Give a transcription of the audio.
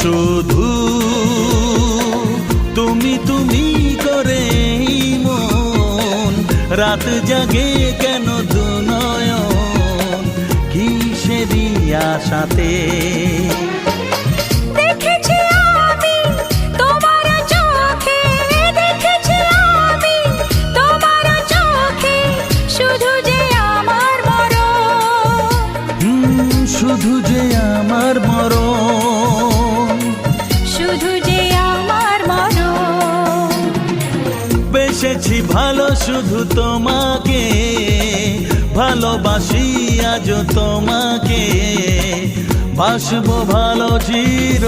শুধু তুমি তুমি করে মন রাত জাগে কেন দু নয়ন কিসেরই আশাতে। দেখেছি আমি তোমার চোখে, দেখেছি আমি তোমার চোখে, শুধু যে আমার মরণ, শুধু যে আমার মরণ, শুধু যে আমার মরণ। বেসেছি ভালো শুধু তোমাকে, ভালোবাসি আজ তোমাকে, বাসবো ভালো চির